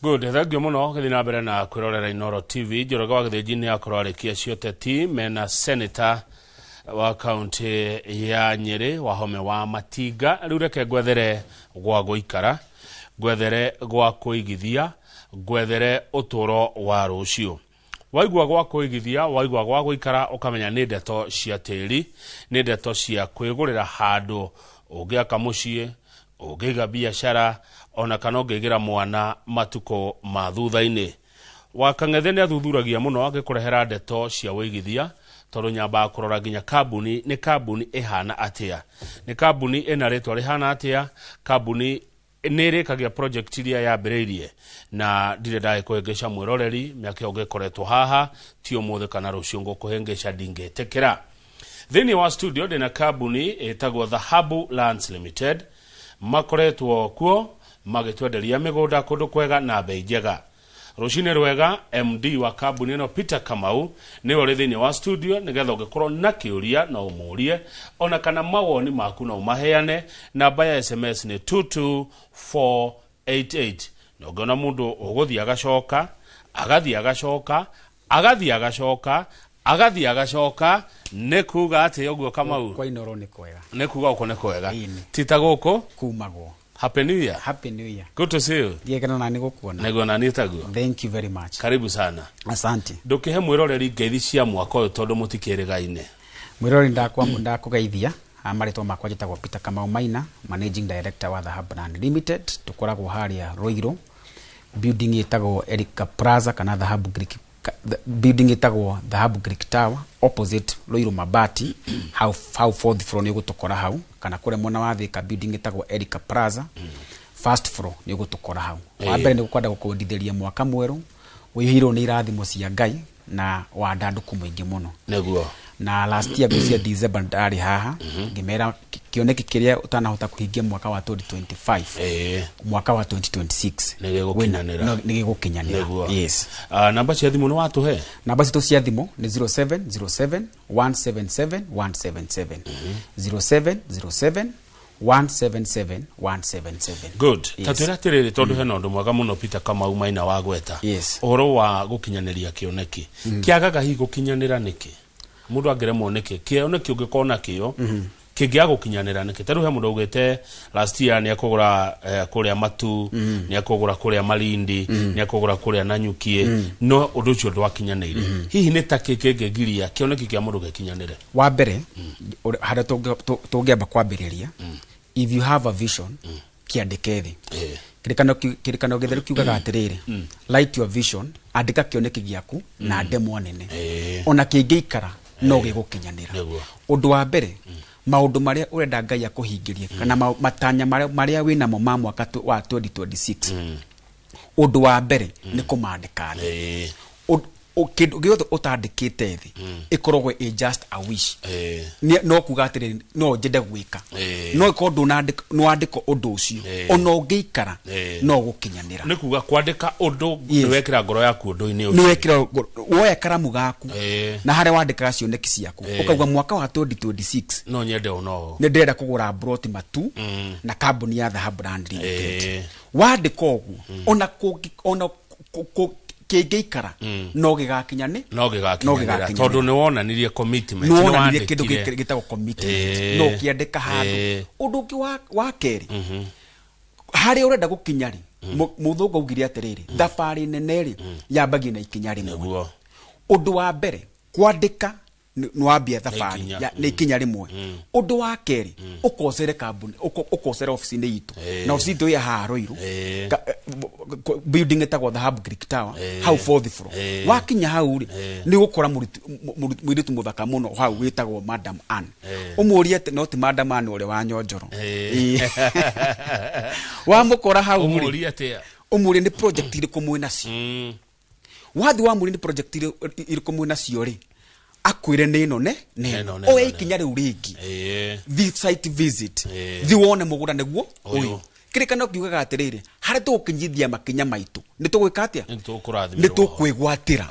Good, thank you muno githina mbere na kwirorera Inoro TV. Njoroge wa githijini akorarikia cioteti mena senator wa county ya Nyeri Wahome wa Matinga riu reke gwethere gwa guikara, gwethere gwa kuigithia, gwethere uturo wa rucio. Waigwa gwa kuigithia, waigwa gwa guikara, ukamenya ni ndeto cia tiri, ni ndeto cia kwigurira handu ugiaka mucie, ugiga biashara, ona kana ngegira mwana matuko mathutha-ini. Wakang'ethene athuthuragia muno agikurehera ndeto cia wigithia, tondu nyamba kurora ginya kambuni, ni kambuni ihana atia, ni kambuni ina ritwa rihana atia, kambuni nirikagia project iria yambiriirie, na ndire ndage kuhengesha mwiroreri miaka ugikoretwo haha tio muthe kana rucio ngukuhengesha ndingetekera. Thini wa studio dina kambuni etagwo Dhahabu Lands Limited, makoretwo kuo magitwenderia migunda kundu kwega na bei njega. Rucine rwega MD wa kambuni no Peter Kamau ni uri thini wa studio nigetha ugikorwo na kiuria na umurie ona kana mawoni maku na umaheane. Namba ya SMS ni 22488. Nogona mundu uguthia agacoka, agathia agacoka, agathia agacoka, agathia agacoka, nekuga ati yoguo Kamau kwa Inoro ni kwega, nekuga uko ne kwega tita guko kumagwo. Happy New Year. Happy New Year. Good to see you. Ndiegana na nigukuona. Negona nitaguo. Thank you very much. Karibu sana. Asante. Ndukihe mwiroreri ngeithi cia mwaka uyu tondu mutikirigaine. Mwiroreri ndakugeithia amaritwo makwa njitagwo Peter Kamau Maina, Managing Director wa Dhahabu Land Limited. Tukoragwo haria Roiro. Building itagwo Erica Plaza kana Dhahabu Greek. Building itagwo Dhahabu Greek Tower opposite Roiro Mabati. How fourth floor ni gutukora hau kana kure mona wa Thika building itagwo Erica Plaza. First floor ni gutukora hau. Wa mbere ni gukwenda gukundithĩria mwaka mweru wihirwo ni irathimo cia Ngai na wa ndanduku mwingi muno. Neguo. Na last year gucia December ndari haha ngimera kioneki kiria utanahota kuhingia mwaka wa 2025 mwaka wa 2026 nigigukinyanira. Yes. Namba cia thimu no watuhe? Namba citu cia thimu ni 0707 177 177 0707 177 177. Good. Yes. Tatwira tiriri tondu hena undu mwega muno Peter Kamau Maina wa gweta. Yes. Uhoro wa gukinyaniria kioneki. Kiagaga hi gukinyanira niki? Mundu agiremwo niki? Kioneki ungikona kio kingia gukinyanira niki? Taru he mundu ugete last year ni akugura kuria Matu, ni akugura kuria Malindi, ni akugura kuria Nanyukie, no undu ucio ndwakinyanire. Hihi ni takeke ngiria kioneki kia mundu gekinyanire? Wa mbere hada tungiamba kwambiriria, if you have a vision kiandike thi. Kirikano githeru kiugaga atiriri, light your vision, andika kioneki giaku na demo nene. Ona kingiikara no gigukinyanira. Undu wa mbere maundu maria urenda Ngai akuhingirie kana matanya maria wina mo ma mwaka wa 2026. Undu wa mbere ni kumandika thi. Kindu giothe utandikite thi ikorogwe just a wish. No kuga atiri no njende gwika, no ikorwo no andika undu ucio ona ungiikara no gukinyanira. Ni kuga kwandika undu ni wekira ngoro yaku undu-ini ucio, ni wekira woya karamu gaku na hare wandika cioneki ciaku ukauga mwaka wa 2026 no nyende ono ni ndenda kugura broti Matu na kambuni ya Dhahabu Land Limited. Wandika ugu ona kingiikara no gigakinyane no gigakinyana tondu ni wonanirie commitment, no wonanirie kindu gitagwo commitment, no kiandika handu. Undu wa keri hari urenda gukinyari muthungu ugire atiriri thabari nene ri yambagia na ikinya rimwe. Undu wa mbere kwandika nwambia thabari ni ikinya rimwe. Undu wa keri ukosere kambuni ukosere office-ini yitu na office yitu ya Haroiro building etagwo Dhahabu Greek Tower how fourth floor. Wakinya hau ri ni gukora mwiritu muthaka muno hau witagwo Madam Ann. Umurie not Madam Ann uri wa Nyonjoro. Wa mukora hau umurie atia? Umurie ni project iri kumwe nacio. Wathi wa muri ni project iri kumwe nacio ri akwire nino ne oya ikinya riu ringi site visit thi wone mugura neguo uyu kirikano kiugaga atiriri hare tukinyithia makinya maitu ni tugwika atia? Ni tukwigwatira.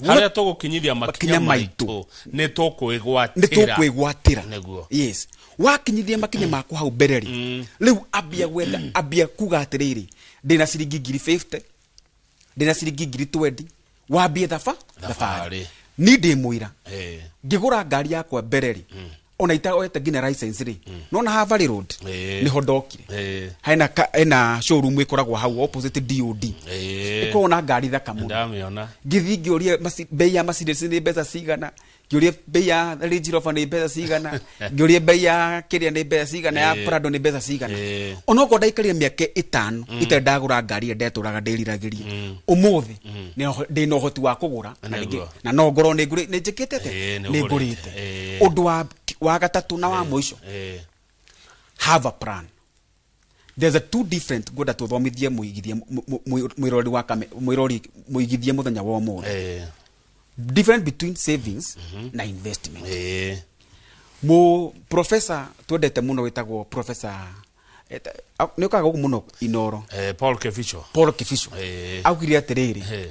Hare tugukinyithia makinya maitu ni tukwigwatira neguo. Yes. Wakinyithia makinya maku hau bereri riu abia gwetha abia kuga atiriri ndina ciringi 50 ndina ciringi 20 wambie thabarĩ ni ndĩmwĩra ngĩgũra ngari yakwa mbere rĩ ona itaoete nginya license rĩ nona Havary Road niho ndokire hena showroom ikoragwo hau opposite DOD iko na ngari thaka mũno ndamĩona ngĩthi ngĩũria bei ya Mercedes nĩ mbeca cigana ngĩũria bei ya Range Rover nĩ mbeca cigana ngĩũria bei ya kĩrĩa nĩ mbeca cigana ya Prado nĩ mbeca cigana onokorwo ndaikarire mĩaka 5 itarĩ ndagũra ngari ndetũraga ndĩriragĩria ũmũthĩ ndĩna ũhoti wa kũgũra na no ngorwo nĩ njĩkĩte nĩ ngũrĩte ũndũ wa gatatũ na wa mũico have a plan. There's a two different goda tuthomithie mwirori wa muigithie muthenya wa ũmũthĩ different between savings na investment. Professor twendete muno witagwo professor nĩ ũkaga gũkũ mũno Inoro Paul Keficho augire atĩrĩrĩ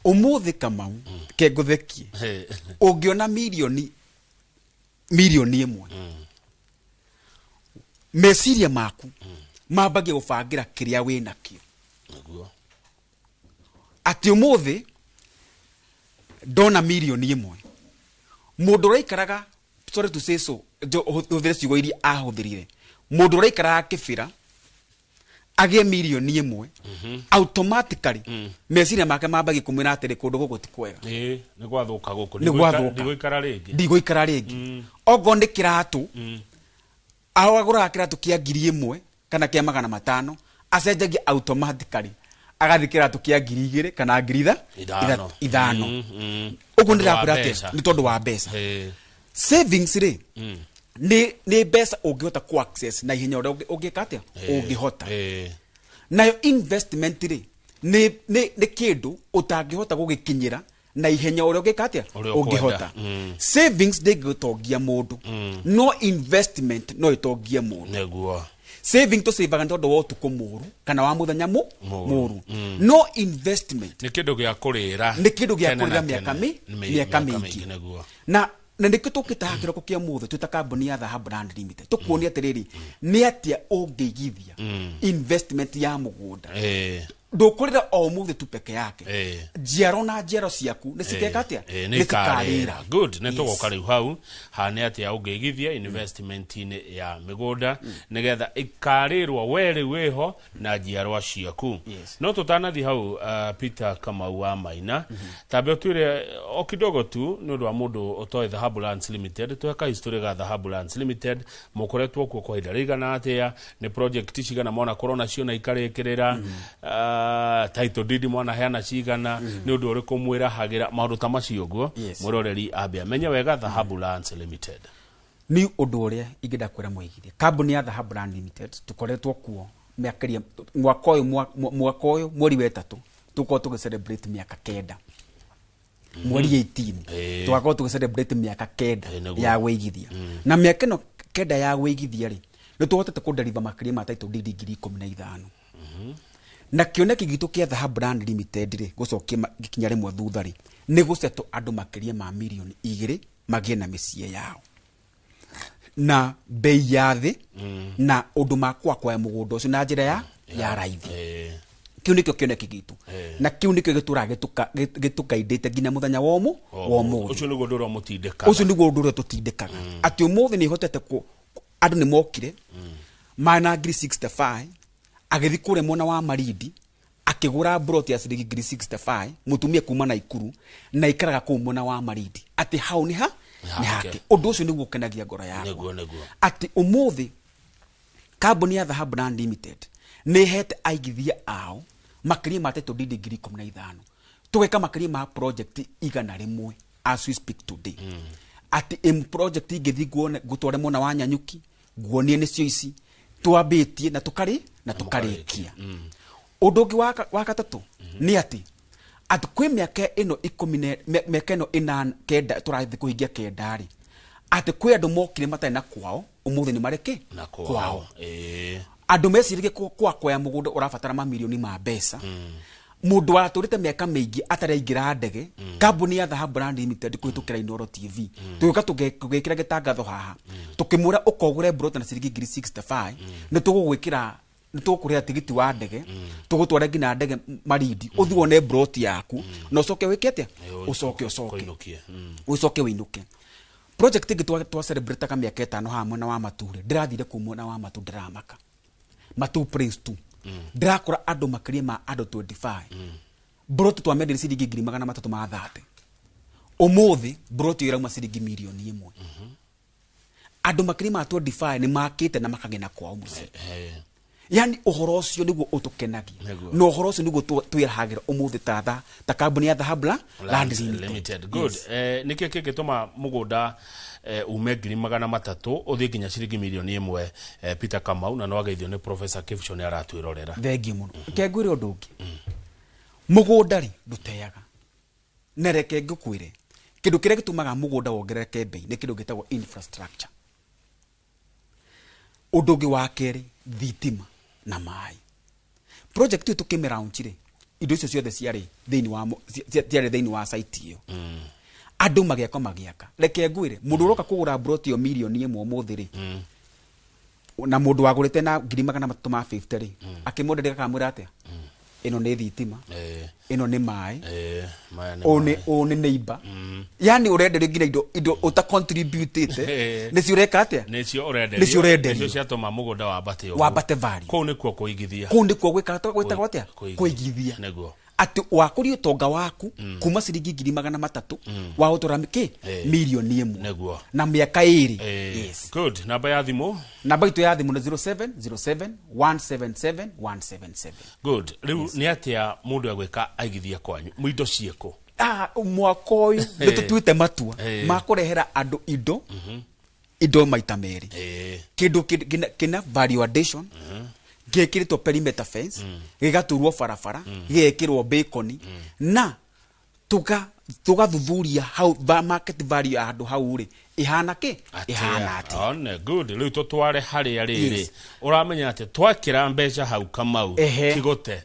ũmũthĩ Kamau kengũthekie ũngĩona milioni ĩmwe meciria maku mambagia gũbangira kĩrĩa wĩ nakĩo atĩ ũmũthĩ ndona milioni ĩmwe mũndũ ũraikaraga sorry to say so hũthĩre ciugo iria ahũthĩrire mũndũ ũraikaraga kĩbĩra agĩe milioni ĩmwe automatically meciria make mambagia kũmwĩra atĩrĩ kũndũ gũkũ ti kwega nĩ gwathũka gũkũ ndigũikara rĩngĩ ogo nĩ kĩratũ agũraga kĩratũ kĩa 1,000 kana kĩa 500 acenjagia automatically agathi kĩratũ kĩa 2,000 kana 5,000 ũguo ndĩrakwĩra atĩ nĩ tondũ wa mbeca savings rĩ nĩ mbeca ũngĩhota ku access na ihenya ũrĩa ũngĩka atĩa ũngĩhota nayo investment rĩ nĩ kĩndũ ũtangĩhota gũgĩkinyĩra na ihenya ũrĩa ũngĩka atĩa ũngĩhota savings ndĩngĩtongia mũndũ no investment no ĩtongie mũndũ saving to save tondũ wa ũtukũ mũru kana wa mũthenya mũru no investment nĩ kĩndũ gĩa kũrĩra mĩaka mĩingĩ na nĩkĩo tũkĩtaha kĩroko kĩa mũthĩ twĩta kambuni ya Dhahabu Land Limited tũkuonia atĩrĩrĩ nĩ atĩa ũngĩigithia investment ya mũgũnda ndũkũrĩra o mũthĩ tu peke yake njiaro na njiaro ciaku nĩ cikeka atĩa nĩ cikarĩra good nĩ tũgoka rĩu hau nĩ atĩa ũngĩigithia investment-inĩ ya mĩgũnda nĩgetha ĩkarĩrwo we rĩu wĩho na njiarwa ciaku no tũtanathi hau Peter Kamau wa Maina tambe ũtwĩre o kidogo tu nĩ ũndũ wa mũndũ ũtoĩ Dhahabu Lands Limited tweka history ga Dhahabu Lands Limited mũkoretwo kuo kwa ihinda rĩigana atĩa nĩ project cigana mona corona ciona ikarĩkĩrĩra title deed mwana heana cigana nĩ ũndũ ũrĩkũ mwĩrahagĩra maũndũ ta macio guo mwĩroreri ambe amenye wega Dhahabu Lands Limited ni ũndũ ũrĩa ingĩenda kwĩra mũigithia kambuni ya Dhahabu Land Limited tũkoretwo kuo mĩaka mwaka ũyũ mweri wa 3 tũkorwo tũgĩcelebrate mĩaka 9 mweri 18 tũgakorwo tũgĩcelebrate mĩaka 9 ya wĩigithia na mĩaka ĩno 9 ya wĩigithia rĩ nĩ tũhotete kũdeliver makĩria ma title deed 15,000 na kĩoneki gitũ kĩa Dhahabu Land Limited rĩ gũcokia gikinya rĩmwe thutha rĩ nĩ gũcetwo andũ makĩria ma milioni 2 magĩe na mĩciĩ yao na bei ya thĩ na ũndũ makwa kwa mũgũnda ũcio na njĩra ya raithi kĩu nĩkĩo kĩoneki gitũ na kĩu nĩkĩo gĩtũraga gĩtũkaindĩte nginya mũthenya wa ũmũthĩ ũcio nĩguo ũndũ ũrĩa tũtindĩkaga atĩ ũmũthĩ nĩ hotete andũ nĩ mokire mana 65 agĩthi kũrĩa mwena wa Marindi akĩgũra brot ya ciringi 65 mũtumia kuma na Ikuru na ikaraga kũu mwena wa Marindi atĩ hau nĩ hake ũndũ ũcio nĩguo ũkenagia ngoro yakwa atĩ ũmũthĩ kambuni ya Dhahabu Land Limited nĩ hete aigithia ao makĩria ma title deed 15,000 tũgeka makĩria ma project 100 as we speak today atĩ project ingĩthi gũtware mwena wa Nyanyuki nguonie nĩcio ici twambĩtie na tũkarĩkia ũndũ ũngĩ wa gatatũ nĩ atĩ kwĩ mĩaka ĩno 9 tũrathiĩ kũhingia 9 rĩ atĩ kwĩ andũ mokire matarĩ na kwao ũmũthĩ nĩ mareke kwao andũ mecirĩrie kwa mũgũnda ũrabatara mamilioni ma mbeca mũndũ watũrĩte mĩaka mĩingĩ atarĩ aingĩra ndege kambuni ya Dhahabu Land Limited kũhĩtũkĩra Inoro TV tũgĩũka tũgĩkĩra gĩtangatho haha tũkĩmwĩra ũkogũre brot na ciringi 65 nĩ tũgũgwĩkĩra nitukuria tigiti wa ndege tugutwara ngina ndege Marindi uthi wone brot yaku na ucoke wike atia ucoke winuke project ingi twa celebrate ka miaka 5 hamwe na wa Mature ndirathire kumwe na wa Matu ndiramaka Matu Prince 2 ndirakora andu makiria ma andu 25 brot twa medal ciringi 330 umuthi brot irauma ciringi milioni 1 andu makiria ma 25 ni makite na makagena kwao muci yani uhoro ucio niguo utukenagia no uhoro ucio niguo twirahagira umuthi ta kambuni ya Dhahabla Land Limited. Good. Niki kigituma mugunda ume 300 uthi nginya ciringi milioni 1 Peter Kamau na no ageithio ni Professor Kipshon aratwirorera. Thengi muno kengwire undu ungi mugunda ri nduteaga nereke ngukwire kindu kiria gitumaga mugunda wongerereke bei ni kindu gitagwo infrastructure. Undu ungi wa keri thitima na mai project tu tukimeraunchire indo icio ciothe ciari thiini wa site iyo andu magiaka reke ngwire mundu uroka kugura brot yo milioni 1 umuthiri na mundu wagurite na 350 ri akimondeka kamwira atia ino ni thitima ino ni mai one neighbor yani urende ngina indo uta contributete nicio reka atia nicio urende nicio ciatoma mugunda wa bate vari ko ni kuo kuigithia ko ni kuo gwitagwo atia kuigithia neguo ati wakuri utonga waku kuma ciringi 300 wa uturamike milioni 1 neguo na miaka 2 yes. Good. Namba ya thimu itu ya thimu ni 0707 177 177. Good. Riu ni atia mundu agwika aigithia kwanyu muindo cieko mwaka uyu nitutuite matua makurehera andu indo maita meri kindu kina value addition gekiritwo perimeter fence gigaturwo barabara gigekirwo bacon na tugathuthuria how market value ya andu hau ri ihana ati one good riu tutware haria riri uramenya ati twakira mbeca hau Kamau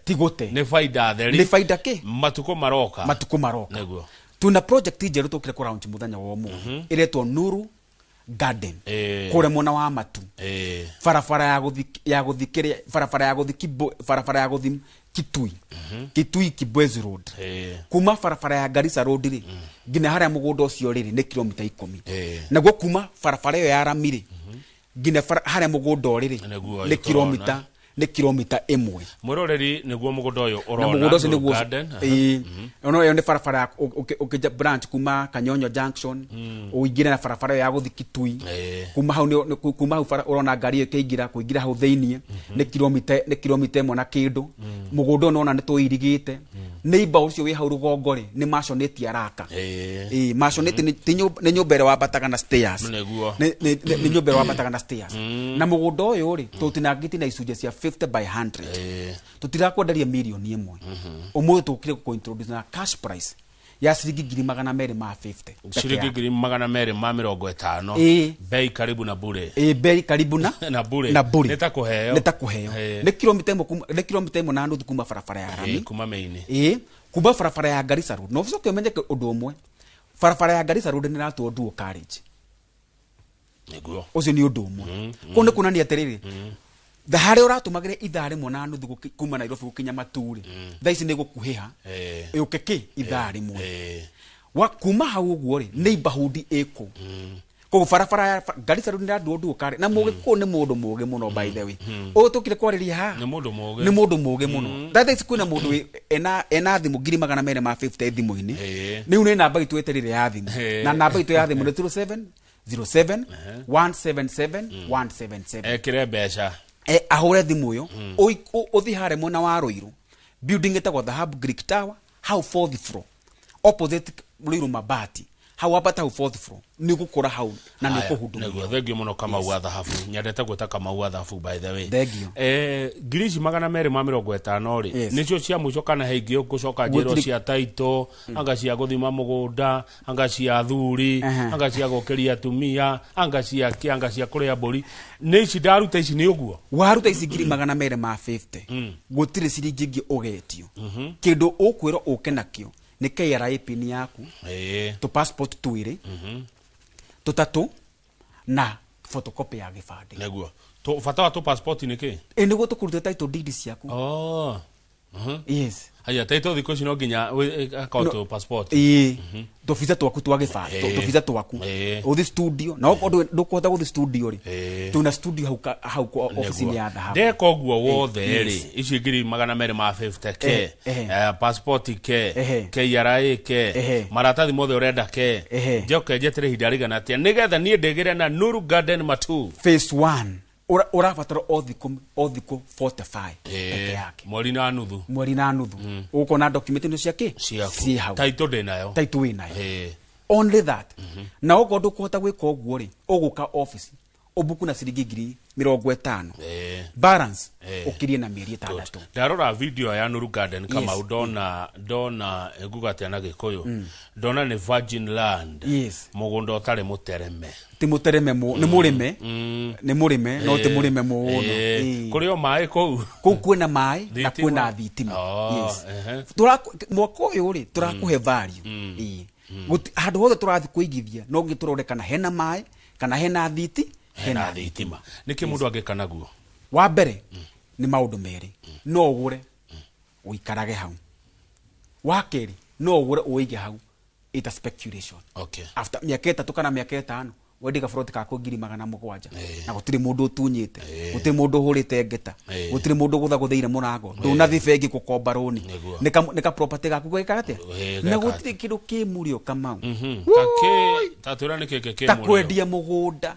tigote ni faida theri ni faida ki matuko maroka neguo tuna project njeru tukire ku launch muthenya wa mu iretwo Nuru Garden kure mona wa Matu farafara ya guthi Kitui Kibwezi Road kuma farafara ya Garissa Road ri ngina haria mugunda ucio riri ni kilomita 10 naguo kuma farafara yo ya Ramire ngina haria mugunda riri ni kilomita 1 mwiroreri niguo mugunda uyu urona Garden ono yo ni farafara ukija branch kuma Kanyonyo Junction uingire na farafara ya guthi Kitui kuma hau urona ngari ikiingira kuingira hau theinie ni kilomita 1 na kindu mugunda no na ni tuirigite neighbor ucio wi hau rugongo ri ni masioneti araka masioneti ni nyumbere wa bataga na stairs ni nyumbere wa bataga na stairs na mugunda uyu ri tutinangiti na icunje cia 50 by 100 tutirakwenderia milioni 1 umwe tukire ku introduce na cash price ya ciringi 250 ciringi 250 bei karibu na bure bei karibu na na bure nitakuheo ni kilomita 1 na nuthu kuma farafara ya Rami kuma maini kuma farafara ya Garissa Road no viso kimenye undu umwe farafara ya Garissa Road ni ratu dual carriage neguo ucio ni undu umwe kone kunani atiriri thahare uratumagire ithare mona nuthu kuma Nairobi gukinya Mature thaici ni gukuhiha ukeke ithare mwe wa kuma hau uguo ri neighborhood eko ko farafara ya Garissa Road ni dual carriage na muge ko ni mundu muge muno by the way tukire kwariria ha ni mundu muge muno thaici kwina mundu ena thimu 250 thimu-ini ni une namba itu eterire ya thimu na namba itu ya thimu ni 07 177 177 ekire mbeca ahure thimu yo uthi hare mona wa Ruiru building etagwo Dhahab Greek Tower how 4th floor opposite Ruiru Mabati how apata how 4th floor ni gukora hau na ni kuhudumia neguo thengio muno Kamau wa Dhahabu nyendete gwita Kamau wa Dhahabu by the way thengio girici 250 ri nicio cia muico kana heingio gucoka njero cia taito anga cia guthima mugunda anga cia thuri anga cia gukiria tumia anga cia kuria mburi ni ici ndaruta ici ni uguo waruta ici 250 gutire ciringi ingi ugetio kindu ukwira uke nakio ni KRA pin yaku to passport twiri tutatu na photocopy ya gibande Neguo. To fata wa to passport ni ki? Niguo tukurute title deed ciaku. Oh. Yes. Haya title thiko cino nginya akaunto passport. To visa twaku twa gibande, to visa twaku. Uthi studio, na ndukuhota guthi studio ri. Tuna studio hau kwa office ya dhahabu. Ndeko guo wothe ri, ici ngiri 250k, passport ke, KRA ke, maratathi mothe urenda ke. Njoke njetere hinda rigana atia nigetha nie ndigire na Nuru Garden Matu. Phase 1. Urabatara othiku 45 peke yake. Mweri na nuthu. Mweri na nuthu. Uko na document ino ciake? Si hau. Title ndi nayo. Title wi nayo. Only that. Na uko ndukuhota gwika uguo ri, uguka office. Obuku na ciringi 50. Balance ukirie na mieri 6. Ndarora video ya Nuru Garden kama ndona egugatia na Gikuyu. Ndona ni virgin land. Mugunda utari mutereme. Ti mutereme ni murime. Ni murime no ti murime muno. Kuri o mai kou. Kou kwina mai na kwina thitima. Mwaka uyu ri turakuhe value. Handu hothe turathi kuigithia no ngituroreka hena mai kana hena thiti. Hena thitima. Niki mundu angika naguo? Wa mbere ni maundu meri. No ugure uikarage hau. Wa keri no ugure uige hau. It's a speculation. Okay. After miaka 3 kana miaka 5 wendi ka front ka ko 700 na gutiri mundu utunyite gutiri mundu hurite ngeta gutiri mundu guthagutheire murango ndunathi bengi gukomba roni nika property gaku gwika atia na gutiri kindu ki murio Kamau. Tatura ni keke murio takwendia mugunda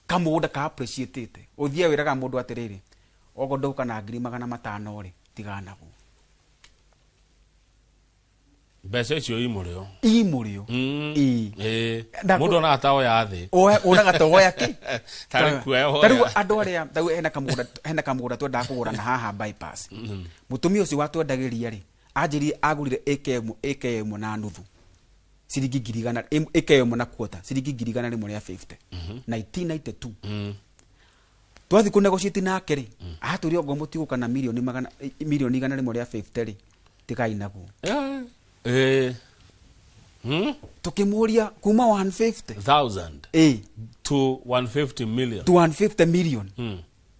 kamugunda ka appreciate uthie wiraga mundu atiriri ogo nduka na 500 ri tiganagu Bese icio imurio. Mundu na atawo ya thi. Ona gatogo yake. Tari kueho. Tari andu aria hena kamugunda twenda kugura na haha bypass. Mutumia ucio watwendagiria ri anjiri agurire AKM na nuthu. Ciringi 100 AKM na quota ciringi 150. 1992. Twathi ku negotiate nake ri aturi ogo mutiguka na milioni 150 ri tikai naguo. Tukimuria kuma 150,000 to 150 million. To 150 million.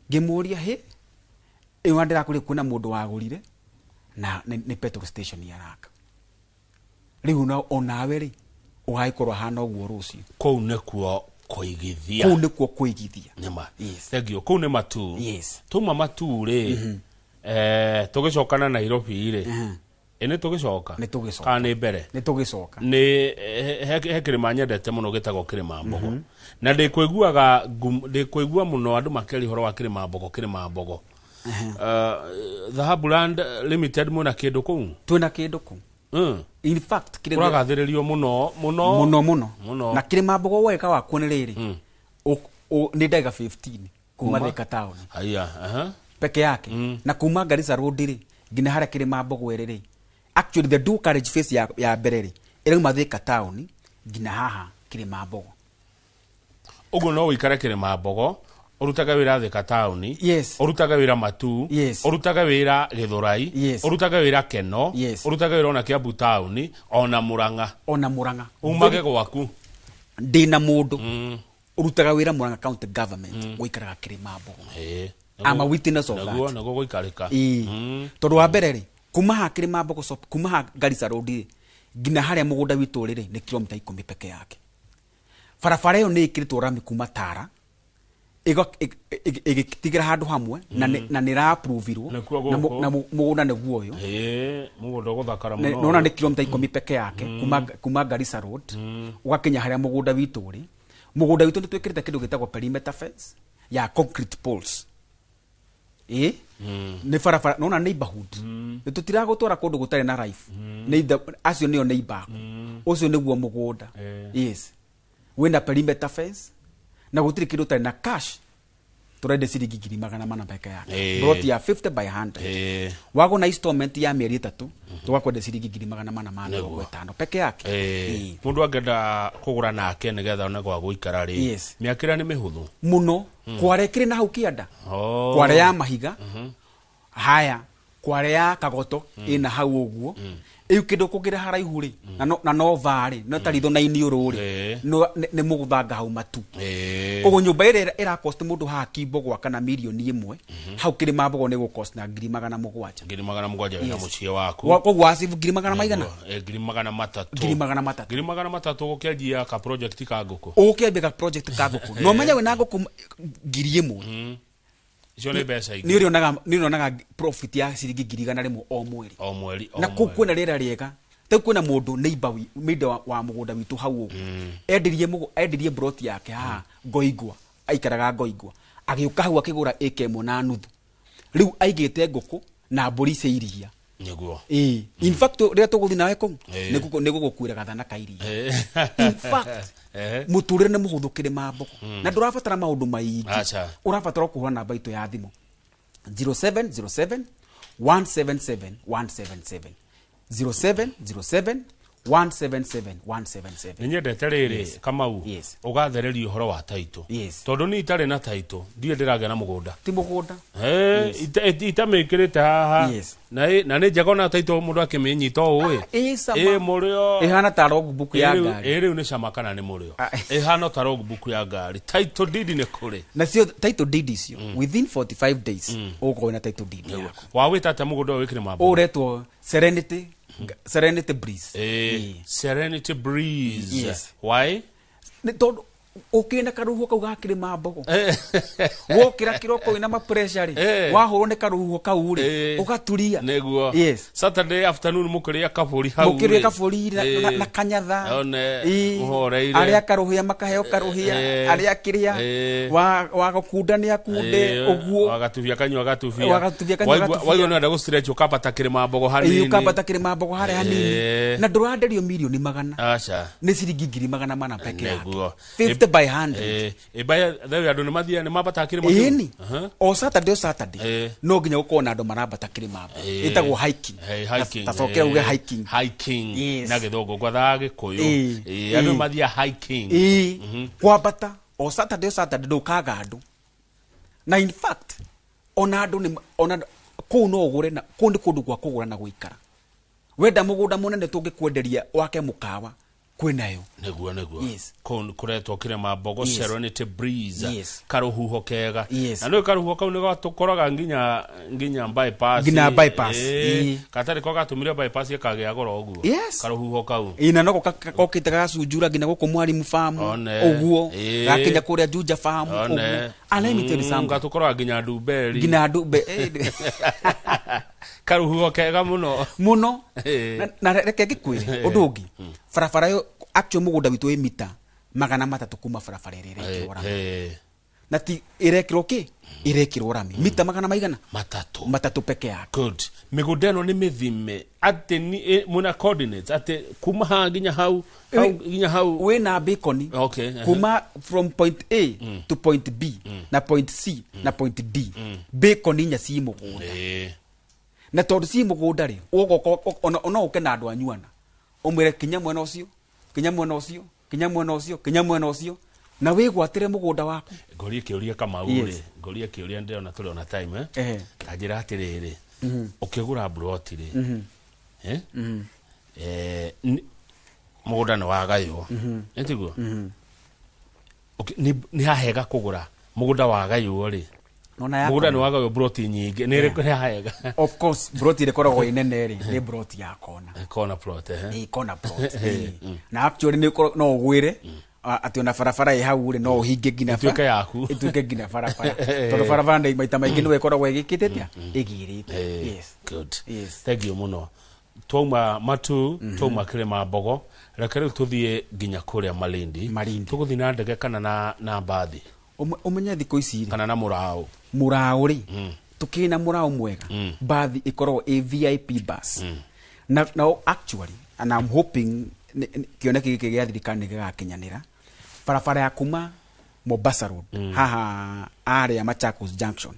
Gemuria he iwandira kuri kuna mundu wagurire na ni petrol station yaraka. Riu na onawe ri uhaikorwa hana uguo rucio. Kou nekuo kuigithia. Kou nekuo kuigithia. Nema. Thegio kou ne Matu. Tuma Matu ri tugicokana Nairobi ri. Ene tugicoka. Kana ni mbere. Ni tugicoka. Ni he kirima nyendete muno gitagwo kirima mbogo. Na ndikuigua muno andu makeri horo wa kirima mbogo. Dhahabu Land Limited muna kindu kuu. Twina kindu kuu. In fact kirima kuragathiririo muno. Na kirima mbogo weka wa kuonelere. Ni ndaiga 15 kuma Thika town. Haya, peke yake. Na kuma Garissa Road ri ngina hara kirima mbogo erere. Actually the dual carriage face ya bereri irauma Thika town ngina haha kirima mbogo. Ugo no wikare kirima mbogo urutaga wira Thika town. Urutaga wira Matu. Urutaga wira Githurai. Urutaga wira Keno. Urutaga wira ona Kiambu town ona Murang'a. Umage gwaku ndina mundu urutaga wira Murang'a county government wikaraga kirima mbogo. I'm a witness of that. Nago goikarika. Tondu wa mbere ri kuma ha kirima mbogo shop kuma ha Garissa Road ngina haria mugunda witu riri ni kilomita 10 peke yake. Barabara iyo ni ikiritwo rami kuma Tara igitigira handu hamwe na ni ra approve irwo na mugunda ne guo yo mugunda guthakara muno nona ni kilomita 10 peke yake kuma Garissa Road ugakinya haria mugunda witu ri mugunda witu nitwikirite kindu gitagwo perimeter fence ya concrete poles. Ni farafara nona neighborhood. Tutira gutwara kundu gutare na life. Acio nio neighbor. Ucio niguo mugunda. Wenda perimeter fence na gutiri kindu tare na cash. Turende ciringi 400 peke yake. Brought ya 50 by 100. Wago na installment ya mieri 3 tugakwenda ciringi 450 peke yake. Mundu angenda kugura nake nigetha ona gwa guikara ri. Miakira ni mihuthu muno. Kware kire na hau kianda. Kware ya mahiga. Haya kware ya kagoto ina hau uguo Iu kindo kugira haraihu ri na no vari no taritho na iniuru ri no ne muguthanga hau matu kogo nyumba ira cost mundu ha kimbo gwa kana milioni 1 hau kirima mbogo ne go cost na 700,000 na mucie waku kogo asivu 700,000 300,000 gukianjia ka project ka nguku ukiambia ka project ka nguku no menya we na nguku 1,000 icio nĩ mbeca ingĩ ni onaga profit ya ciringi 100,000 o mweri na kuku na rĩera rĩega tau kwina mundu neighbor wa mugunda witu hau ugu endirie broti yake ha Ngoigwa aikaraga Ngoigwa agiuka hau akigura eke mo na nuthu riu aigite nguku na mburi cia iria niguo in fact ria tuguthi nawe ko nigugukwira gathana ka iria in fact muturire ne muhuthukire mambogo na ndurabatara maundu maingi urabatara kuhura namba itu ya thimu 0707 177 177 0707 177 177 ninyendete riri Kamau ugathereria uhoro wa taito tondu ni itare na taito ndie ndiragia na mugunda ti mugunda itamikirite haha na ni njega na taito mundu akiminyita uwe murio ihana ta logbook ya ngari riu ni cama kana ni murio ihana ta logbook ya ngari taito deed ni kuri na cio taito deed icio within 45 days ukoina taito deed yako wawita ta mugunda wikire mambo uretwo Serenity Breeze. Serenity Breeze. Yes. Why? Tondu ukina karuhuo kau gakire mambogo wokira kiroko ina ma pressure wahurwo ne karuhuo kau ri ugaturia neguo Saturday afternoon mukiria kaburi hau mukiria kaburi na kanyatha uhoreire aria karuhia makaheo karuhia aria kiria wa gukunda ni akunde uguo wagatuvia kanywa gatuvia waigo no nda gustretch ukambata kire mambogo hanini ukambata kire mambogo hare hanini na nduraderio milioni 100 acha ni ciringi 100 peke yake 50 by 100 by there andu mathia ni mabata kire mambogo o Saturday no ginya gukona andu marabata kire mambogo itagwo hiking tacokera uge hiking na githongo gwatha gikuyu andu mathia hiking kwabata o Saturday ndukaga andu na in fact ona andu ni ona ku no ugure na kundu gwa kugura na guikara wenda mugunda munene tungikwenderia wake mukawa kwinayo neguo kuretwo kire mambogo Serenity Breeze karuhuho kega na no karuhuho kau ni gatukoraga nginya bypass katari ko gatumire bypass ikagia goro uguo karuhuho kau ina no kokite gacunjura nginya guku mwarimu farm uguo gakinya kuria Juja farm uguo unlimited sam gatukoraga nginya Ndumbe karuhuho kega muno na reke gikwire udungi farafara yo actually mugunda witu mita 300 kuma farafara ire rami na ti irekiro ki irekiro rami mita 300 matatu peke yake good migunda no ni mithime ate ni muna coordinates ate kuma ha ginya hau we na beacon kuma from point A to point B na point C na point D beacon nya si mugunda na tondu si mugunda ri ona ukena andu anyuana umwire kinya mwena ucio na wigwatire mugunda waku ngorie kiuria Kamau ri ngorie kiuria ndona tuli ona time tajira atiriri ukigura broti ri mugunda ni wagayo entiguo ni hahega kugura mugunda wagayo ri mugunda ni wagayo broti nyingi ni ri hahega of course broti ri koragwo inene ri ni broti ya corner plot corner plot na actually ni no ugwire ati ona farafara ye hau ri no uhinge ngina ituke ngina farafara tondu farafara ndai maita maingi ni wekoragwo igikitetia igirite good thank you muno twauma matu twauma kire mambogo rekere tuthie nginya kuria Malindi tuguthi na ndege kana na bathi umenye thiko ici kana na murao ri tukina murao mwega bathi ikoragwo a VIP bus na actually and I'm hoping kioneki giki gia thirikari gigakinyanira barabara ya kuma Mombasa Road haha area Machakos Junction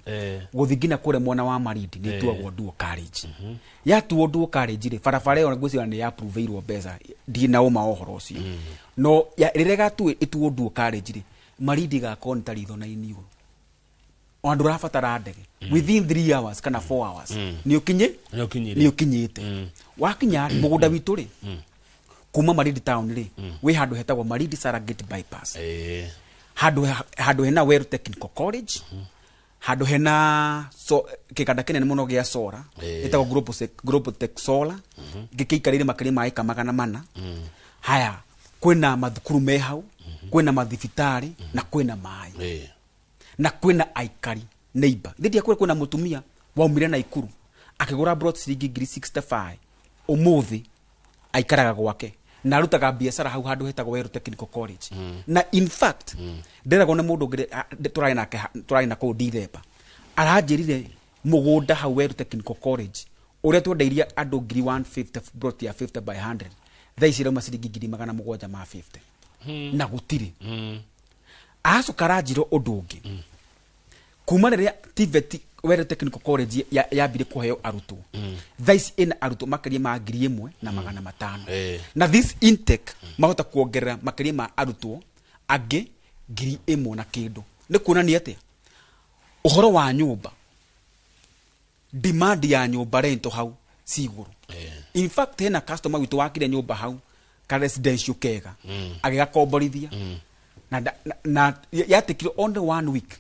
guthigina kure mwana wa Malindi ni tuagwo duo carriage ya tuo duo carriage ri barabara yo ngwiciwa ni approve irwo mbeca ndi na uma ohoro ucio no ya rirega tu ituo duo carriage ri Malindi ga kontari tho na inigo Ondu rafatara ndege within 3 hours kana 4 hours ni ukinyite wakinya mugunda witu ri kuma Marindi town ri we handu hetagwo Marindi Saragate bypass handu hena Weru Technical College handu hena kiganda kinene muno gia solar etagwo Global Tech Solar gikiikarire makiri ma eka 400 haya kwina mathukuru me hau kwina mathibitari na kwina mai na kwina aikari neighbor ndiye kwina mutumia waumire na ikuru akigura brought ciringi 65 umuthi aikaraga gwake na rutaga biashara hau handu hetagwo Weru Technical College na in fact nderago na mundu turai na ko Dithemba aranjirire mugunda hau Weru Technical College uria twendeirie andu 150 brought ya 50 by 100 thaicire maciringi 750 na gutiri acukara njiro undu ungi kuma riria TVET Weru Technical College yambire kuheo arutwo thaici ina arutwo makiria ma 1,500 na this intake mahota kuongerera makiria ma arutwo angi 1,000 na kindu ni kuonania atia uhoro wa nyumba demand ya nyumba rento hau siguru in fact hena customer witu wakire nyumba hau ka residential kega agigakomborithia na yatikire only 1 week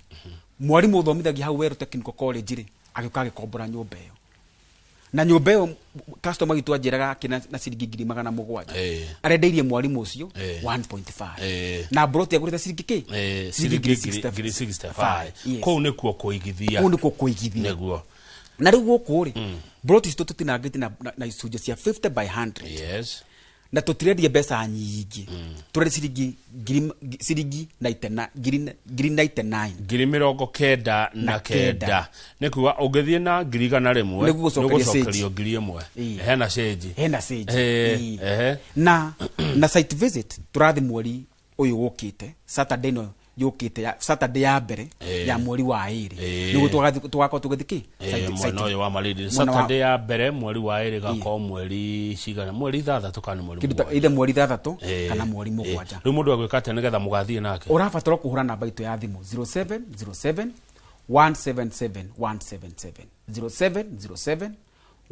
mwarimu uthomithagia hau Weru Technical College ri agikuka gikombora nyumba iyo na nyumba iyo customer witu anjiraga kina na ciringi 700 arendeirie mwarimu ucio 1.5 na brought agurite ciringi ki ciringi 65 ko ne kuo kuigithia neguo na riu guku ri brought isto tutinangite na icunje cia 50 by 100 na tutiredia mbeca nyingi turere ciringi 99 nikuwa ugithie na 100 nigucokerio 1,000 hena change na site visit turathi mweri uyu wukite Saturday no yukite Saturday ya mbere ya mweri wa 2 nigu twagako tugithiki mwana uyu wa Marindi Saturday ya mbere mweri wa 2 gako mweri cigana mweri 3 kana mweri ide mweri 3 kana mweri 7 riu mundu agwikate nigetha mugathie nake urafatara kuhura namba itu ya thimu 0707 177 177 0707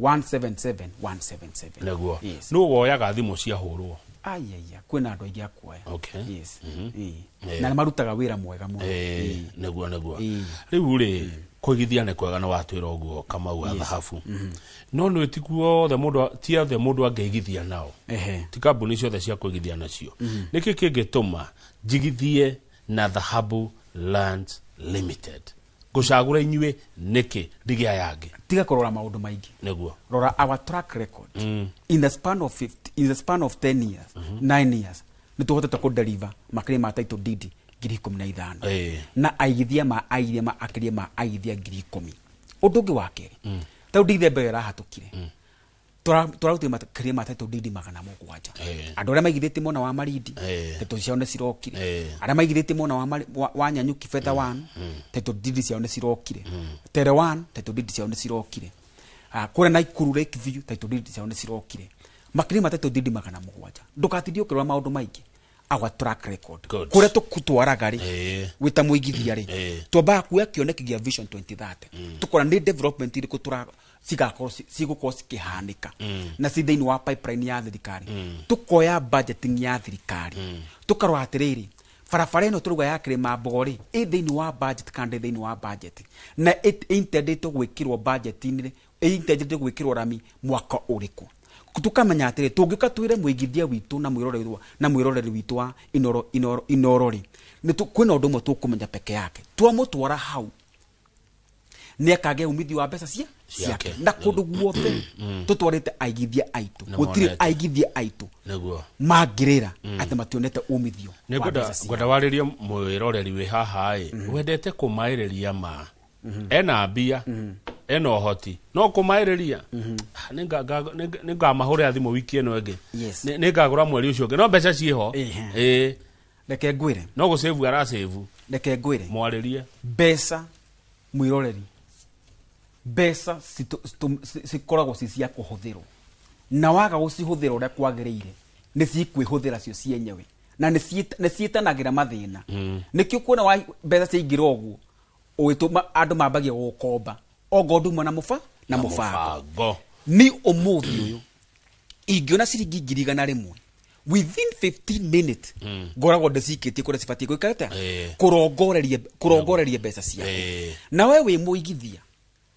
177 177 neguo no woyaga thimu cia hurwo ayaya kwina andu aingi akuoya yes na marutaga wira mwega muno neguo riu ri kuigithia ne kwega na watwira uguo Kamau a Thahabu no no tikuo the mundu angeigithia nao ti kambuni ciothe cia kuigithia nacio niki kingituma njigithie na Thahabu Land Limited gucagura inyue niki ndigia yange tiga kurora maundu maingi neguo rora our track record in the span of 10 years 9 years nituhotete ku deliver makiri ma title deed 15,000 na aigithia ma akiria ma aigithia 10,000 undu ungi wakeri tau Dithemba irahatukire turaruti makiri ma title deed 700 andu aria maigithite mona wa Marindi title ciao ne cirokire aria maigithite mona wa Nyanyuki Fetha 1 title deed ciao ne cirokire Tere 1 title deed ciao ne cirokire kura na Ikuru Lake View title deed ciao ne cirokire makiri ma title deed 700 ndukatithio kirwa maundu maingi our track record kure tukutwaraga ri wita muigithia ri twamba kuya kioneki gia Vision 2030 tukora ni development iri kutura cigukoo cikihanika na citheini wa pipeline ya thirikari tukoya budgeting ya thirikari tukarwa atiriri barabara ino turuga ya Kirima Mbogori thiini wa budget kandi thiini wa budget na intended gwikirwo budgeting intended gwikirwo rami mwaka uriku tukamenya atire tungika twire muigithia witu na mwiroreri witu wa inorori ni kwina undu mwe tukumenya peke yake twamutwara hau ni akage umithio wa mbeca ciake na kundu guothe tutwarite aigithia aitu gutire aigithia aitu neguo mangirira ati mationete umithio ngoda wariria mwiroreri wi haha wendete kumairiria ma ena mbia eno hoti no kumairiria ninga mahure athimu wiki eno ege ninga gura mweri ucio no mbeca ciho reke ngwire no go save ara save reke ngwire mwaririe mbeca mwiroreri mbeca cikoragwo cia kuhuthirwo na waga gucihuthira uria kwagiriire ni cikwihuthira cio cienyewe na ni cietanagira mathina nikio kuona wa mbeca ciingira uguo uituma andu mambagia gukomba ogondu mwana na mubango ni umuthi uyu ingiona ciringi ngiri igana rimwe within 15 minutes ngoragwo ndecikitie kuria cibatie gwikata kurongoreria mbeca ciaku na we wi muigithia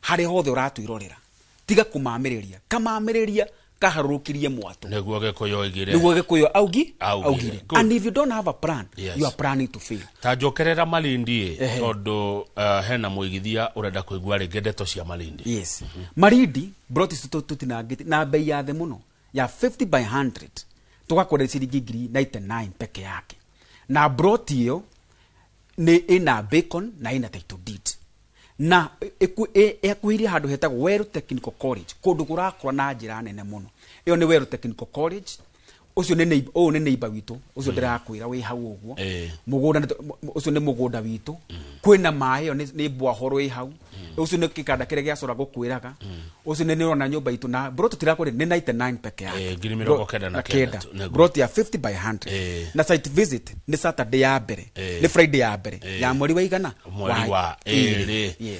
hari hothe uratwirorera tiga kumamiriria kamamiriria kaharukirie mwato neguo gekuyo augire and if you don't have a plan you are planning to fail ta njokerera Malindi tondu hena muigithia urenda kuigua ringi ndeto cia Malindi yes Malindi brought tutinangite na bei ya the muno ya 50 by 100 tugakorera ciringi ngiri 99 peke yake na brought hiyo ni ina bacon na ina title deed na ekuiria handu hetagwo Weru Technical College kundu kurakora na njira nene muno iyo ni Weru Technical College ucio ni neighbor witu ucio ndirakwira wi hau uguo mugunda ucio ni mugunda witu kwina mai iyo ni bwahoro wi hau ucio ni kikanda kire gia cora gukwiraga ucio ni ona nyumba itu na brought tirakore ni 99 peke yake ngiri 99 brought ya 50 by 100 na site visit ni Saturday ya mbere ni Friday ya mbere ya mweri wa igana mweri wa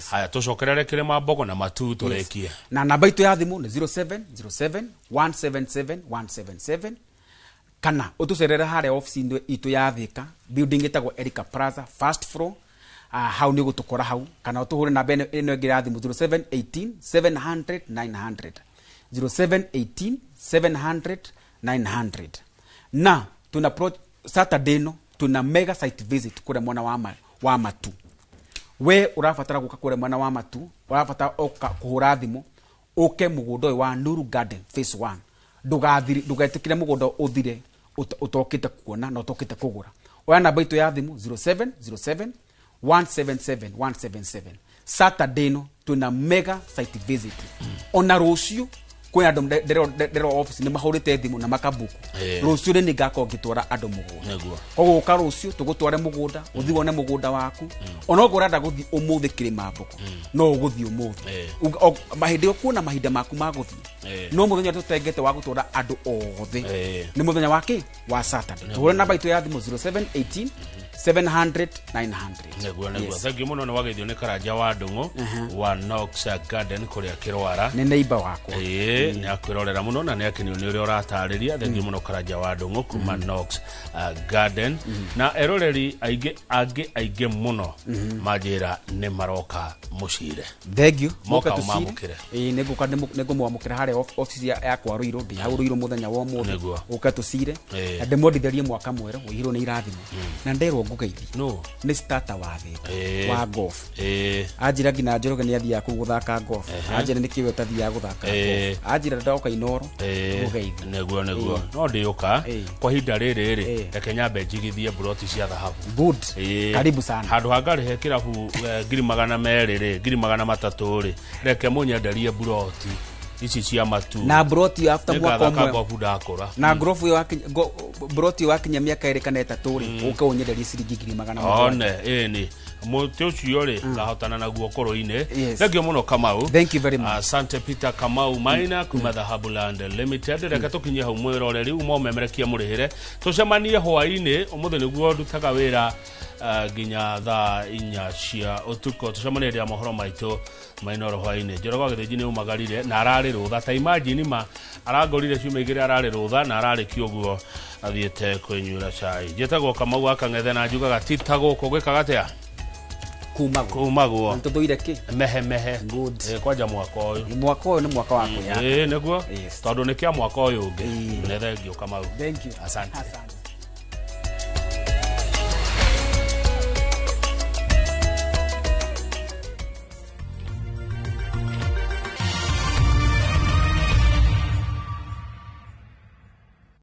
haya tucokerere kire mambogo na matu turekie na namba itu ya thimu ni 0707 177 177 kana utucerera hare office itu ya Thika building itagwo Erica Plaza first floor hau ni gutukora hau kana utuhure na bene ino ngira thimu 0718 700 900 0718 700 900 na tuna Saturday no tuna mega site visit kure mwana wa matu we urafatara guka kure mwana wa matu urafatara oka kuhura thimu uke mugundo wa Nuru Garden phase 1 ndugetikire mugundo uthire utokite kuona na utokite kugura oya namba itu ya thimu 0707 177 177 Saturday no tuna mega site visit ona rucio kwina ndero office ni mahurite thimu na makabuku rucio ni ngako ngitwara andu mugunda koguo ka rucio tugutware mugunda uthiwone mugunda waku ona nguranda guthi umuthi kirima mboko no uguthi umuthi mahindi okuona mahinda maku maguthi no muthenya tutengete wa gutwara andu othe ni muthenya wake wa Saturday tuhure namba itu ya thimu 0718 700 900 neguo thank you muno ni wagithio ni Karanja wa Ndungu wa Knox Garden kuria Kirwara ni neighbor wakwa ni akwirorera muno na ni akinio ni uria uratariria thank you muno Karanja wa Ndungu kuma Knox Garden na eroreri aige muno majira ni maroka mucire thank you moka tumamukire nego mwamukira hare office ya kwa Ruiru ndi hau Ruiru muthenya wa muthi uka tucire ande modithirie mwaka mweru wihiro ni irathimo na ndero ngugeithi ni starter wa thi wa golf ajira ngina Njoroge ni athia kuguthaka golf ajira ni kiwe tathia guthaka golf ajira ndoka Inoro ngugeithi neguo no ndiuka kwa hinda riri reke nyambe njigithie broti cia dhahabu good karibu sana handu hangari he kirabu 200 300 reke munyenderie broti ici cia matu na broti after mwaka umwe na grofu yo broti wakinya miaka iri kana 3 ri uka unyenderie ciringi 200 one ni muti ucio ri ngahotana naguo koro-ine thank you muno Kamau thank you very much asante Peter Kamau Maina kuma Dhahabu Land Limited reka tukinye hau mwiroreri umo memerekia murihire tucemanie hwaini umuthi niguo ndutaga wira ginya thaa 4 cia utuko tucemanie ria mohoro maitu mainoro hwaini Njoroge Githiji ni umagarire na arari rutha ta imagine ma aragorire ciuma igire arari rutha na arari kiuguo athiete kwenyura cai jetagwo Kamau akang'ethe na njugaga titago kugwikaga kumaguo ntuthuire ki mehe good kwanja mwaka uyu ni mwaka wako ya neguo tondu ni kia mwaka uyu ungi ne thengio Kamau thank you asante